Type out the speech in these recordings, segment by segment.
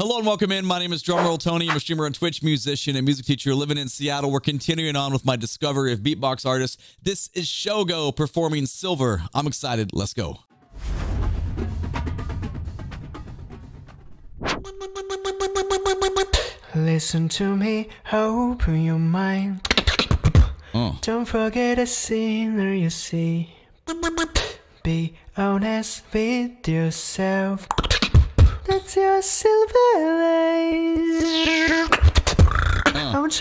Hello and welcome in. My name is Drumroll Tony. I'm a streamer on Twitch, musician, and music teacher living in Seattle. We're continuing on with my discovery of beatbox artists. This is Shogo performing Silver. I'm excited. Let's go. Listen to me, open your mind. Don't forget the sinner you see. Be honest with yourself. That's your silver light.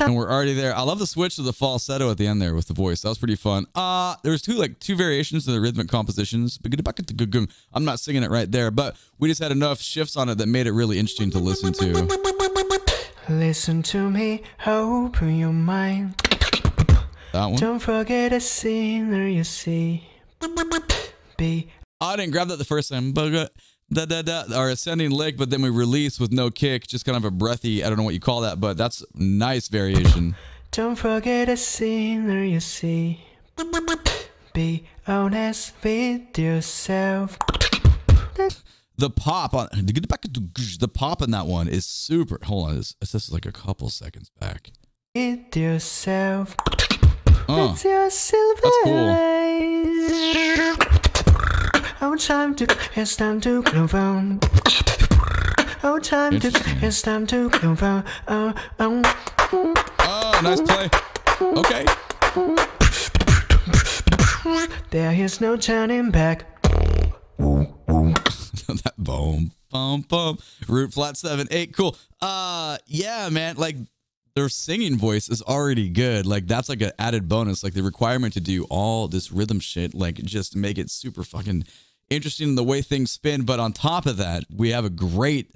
And we're already there. I love the switch to the falsetto at the end there with the voice. That was pretty fun. There was two variations of the rhythmic compositions. I'm not singing it right there, but we just had enough shifts on it that made it really interesting to listen to. Listen to me, open your mind. That one. Don't forget the sinner you see. I didn't grab that the first time. Our ascending lick, but then we release with no kick, just kind of a breathy, I don't know what you call that, but that's nice variation. Don't forget the sinner you see. Be honest with yourself. The pop on in that one is super. Hold on, this is like a couple seconds back. With yourself. That's your silver. That's cool. Oh, it's time to move on. Oh, it's time to move on. Oh, nice play. Okay. There is no turning back. That boom, boom, boom. Root flat 7, 8. Cool. Yeah, man. Like their singing voice is already good. Like that's like an added bonus. Like the requirement to do all this rhythm shit, like just make it super fucking interesting in the way things spin. But on top of that, they have a great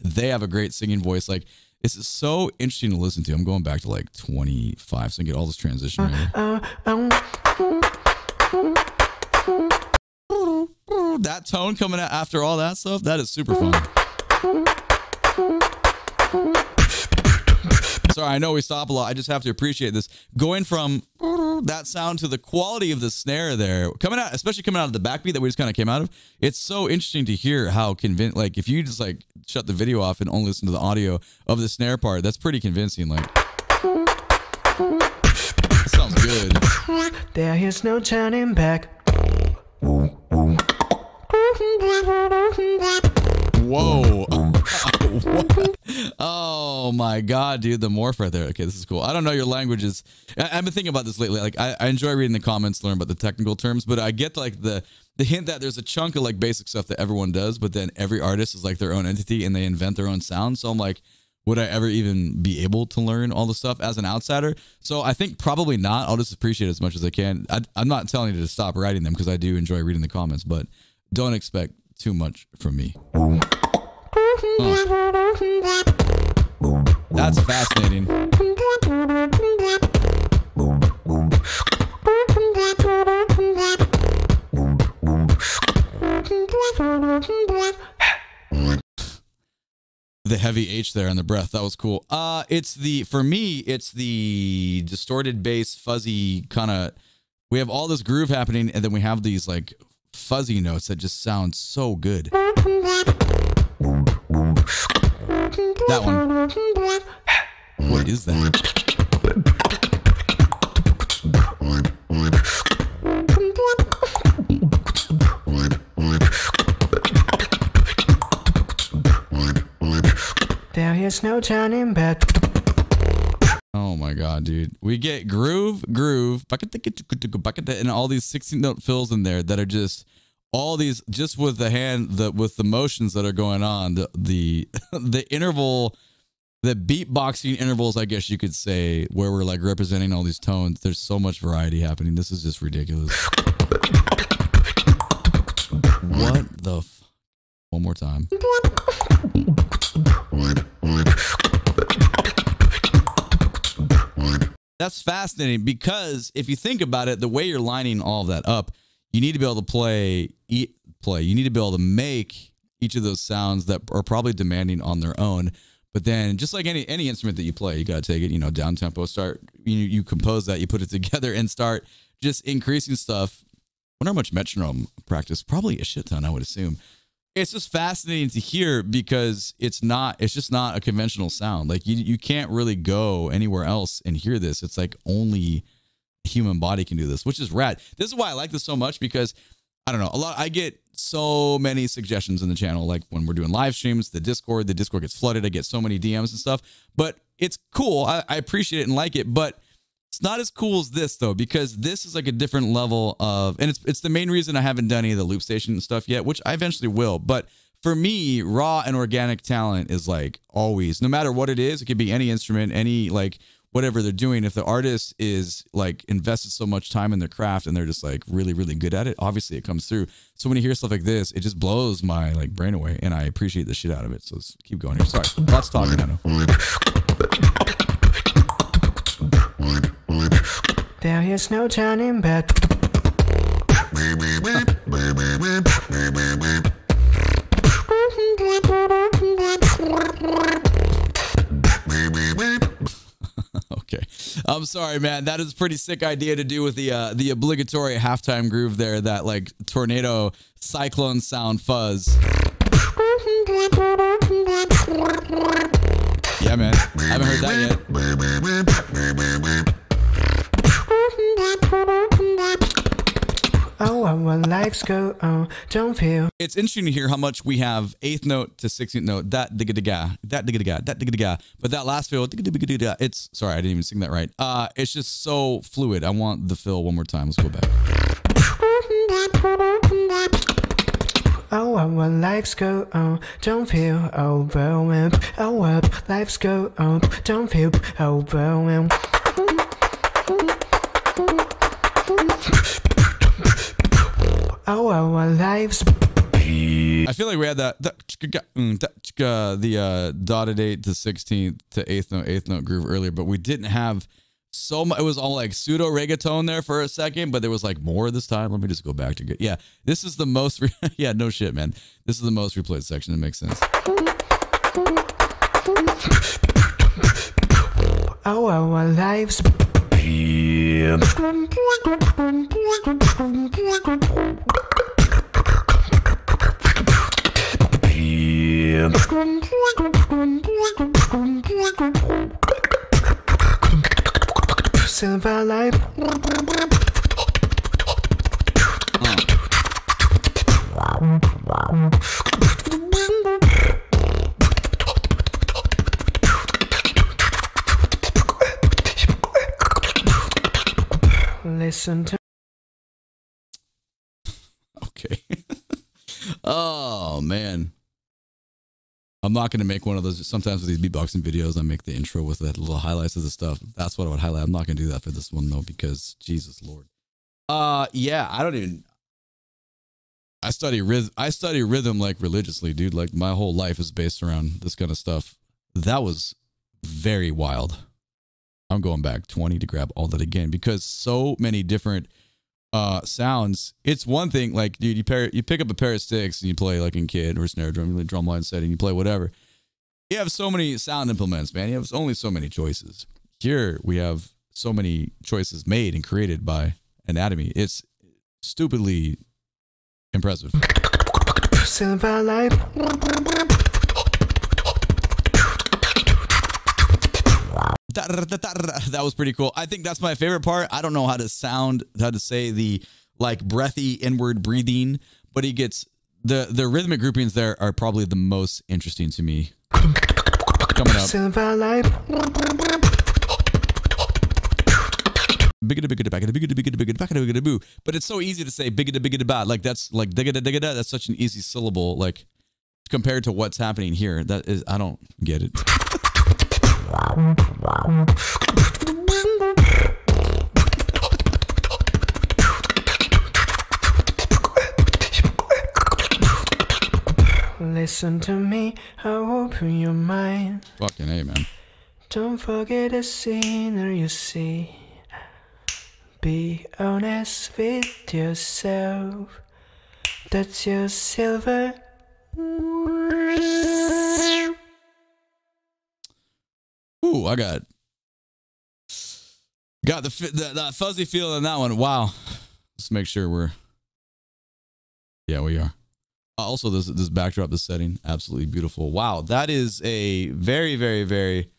singing voice. Like this is so interesting to listen to. I'm going back to like 25 so I can get all this transition right. That tone coming out after all that stuff, that is super fun. Sorry, I know we stop a lot. I just have to appreciate this. Going from that sound to the quality of the snare there, coming out, especially coming out of the backbeat that we just kind of came out of. It's so interesting to hear how like if you just like shut the video off and only listen to the audio of the snare part, that's pretty convincing. Like, that sounds good. There is no turning back. Whoa. Oh my god, dude, the morph right there. Okay, this is cool. I don't know your languages. I've been thinking about this lately. Like I enjoy reading the comments, learn about the technical terms, but I get like the hint that there's a chunk of like basic stuff that everyone does, but then every artist is like their own entity and they invent their own sound. So I'm like, would I ever even be able to learn all the stuff as an outsider? So I think probably not. I'll just appreciate it as much as I can. I'm not telling you to stop writing them because I do enjoy reading the comments, but don't expect too much from me. That's fascinating. The heavy H there on the breath. That was cool. For me, it's the distorted bass, fuzzy kind of, we have all this groove happening and then we have these like fuzzy notes that just sound so good. That one. What is that? There is no turning back. Oh my god, dude. We get groove, and all these 16-note fills in there that are just all these, just with the hand, with the motions that are going on, the interval, the beatboxing intervals, I guess you could say, where we're like representing all these tones. There's so much variety happening. This is just ridiculous. What the f? One more time. That's fascinating because if you think about it, the way you're lining all of that up, you need to be able to play. You need to be able to make each of those sounds that are probably demanding on their own. But then just like any instrument that you play, you got to take it, down tempo, start, you compose that, you put it together and start just increasing stuff. I wonder how much metronome practice, probably a shit ton, I would assume. it's just fascinating to hear because it's just not a conventional sound. Like you can't really go anywhere else and hear this. It's like only a human body can do this, which is rad. This is why I like this so much because I don't know, I get so many suggestions in the channel, like when we're doing live streams, the Discord gets flooded. I get so many DMs and stuff, but it's cool. I appreciate it and like it, but it's not as cool as this though, because this is like a different level of, and it's the main reason I haven't done any of the loop station stuff yet, which I eventually will. But for me, raw and organic talent is like always, no matter what it is, it could be any instrument, any like whatever they're doing. If the artist is like invested so much time in their craft and they're just like really, really good at it, obviously it comes through. So when you hear stuff like this, it just blows my like brain away and I appreciate the shit out of it. So let's keep going here. Sorry, lots talking, I know. There is no turning back. Okay, I'm sorry, man. That is a pretty sick idea to do with the obligatory halftime groove there. That like tornado cyclone sound fuzz. Yeah, man. I haven't heard that yet. Oh, our lives go on, don't feel. It's interesting to hear how much we have 8th note to 16th note. That digga digga, that digga digga, that digga digga. But that last fill, digga digga digga, it's sorry, I didn't even sing that right. It's just so fluid. I want the fill one more time. Let's go back. Oh, our lives go on, don't feel overwhelmed. Our lives go on, don't feel overwhelmed. Oh, our lives. I feel like we had the dotted 8 to 16th to 8th note groove earlier, but we didn't have so much. It was all like pseudo reggaeton there for a second, but there was like more this time. Let me just go back to get. Yeah, this is the most. Yeah, no shit, man. This is the most replayed section. It makes sense. Oh, our lives. Silver life. Listen to. Okay. Oh man. I'm not going to make one of those. Sometimes with these beatboxing videos, I make the intro with the little highlights of the stuff. That's what I would highlight. I'm not going to do that for this one though, because Jesus Lord. Yeah, I study rhythm like religiously, dude. Like my whole life is based around this kind of stuff. That was very wild. I'm going back 20 to grab all that again because so many different sounds. It's one thing, like, dude, you pick up a pair of sticks and you play like in kid or snare drum, you play drum line setting, you play whatever. You have so many sound implements, man. You have only so many choices. Here we have so many choices made and created by Anatomy. It's stupidly impressive. Silver life. That was pretty cool. I think that's my favorite part. I don't know how to say the like breathy inward breathing, but he gets the rhythmic groupings there are probably the most interesting to me. Coming up. Silver life. But it's so easy to say bigga like that's like digga that's such an easy syllable, like compared to what's happening here. That is, I don't get it. Listen to me, open your mind. Fucking A, man. Don't forget the scenery you see. Be honest with yourself. That's your silver. Ooh, I got the fuzzy feel in that one. Wow. Let's make sure we're. Yeah, we are. Also, this backdrop, this setting, absolutely beautiful. Wow, that is a very, very, very,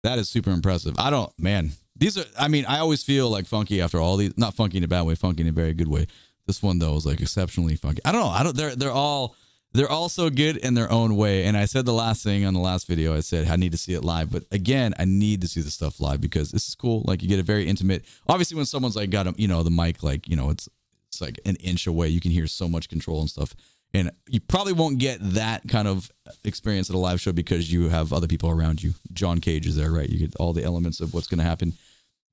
that is super impressive. Man, these are, I mean, I always feel like funky after all these, not funky in a bad way, funky in a very good way. This one though is like exceptionally funky. I don't know. They're all so good in their own way. And I said the last thing on the last video, I said I need to see it live. But again, I need to see the stuff live because this is cool. Like you get a very intimate. Obviously, when someone's like got the mic, like it's like an inch away, you can hear so much control and stuff. And you probably won't get that kind of experience at a live show because you have other people around you. John Cage is there, right? You get all the elements of what's going to happen.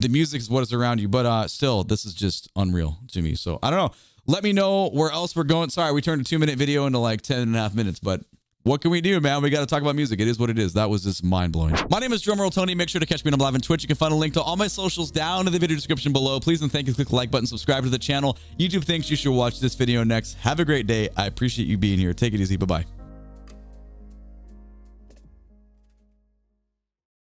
The music is what is around you, but still, this is just unreal to me. So I don't know. Let me know where else we're going. Sorry, we turned a 2-minute video into like 10.5 minutes, but what can we do, man? We got to talk about music. It is what it is. That was just mind-blowing. My name is Drumroll Tony. Make sure to catch me on live on Twitch. You can find a link to all my socials down in the video description below. Please and thank you. Click the like button, subscribe to the channel. YouTube thinks you should watch this video next. Have a great day. I appreciate you being here. Take it easy. Bye-bye.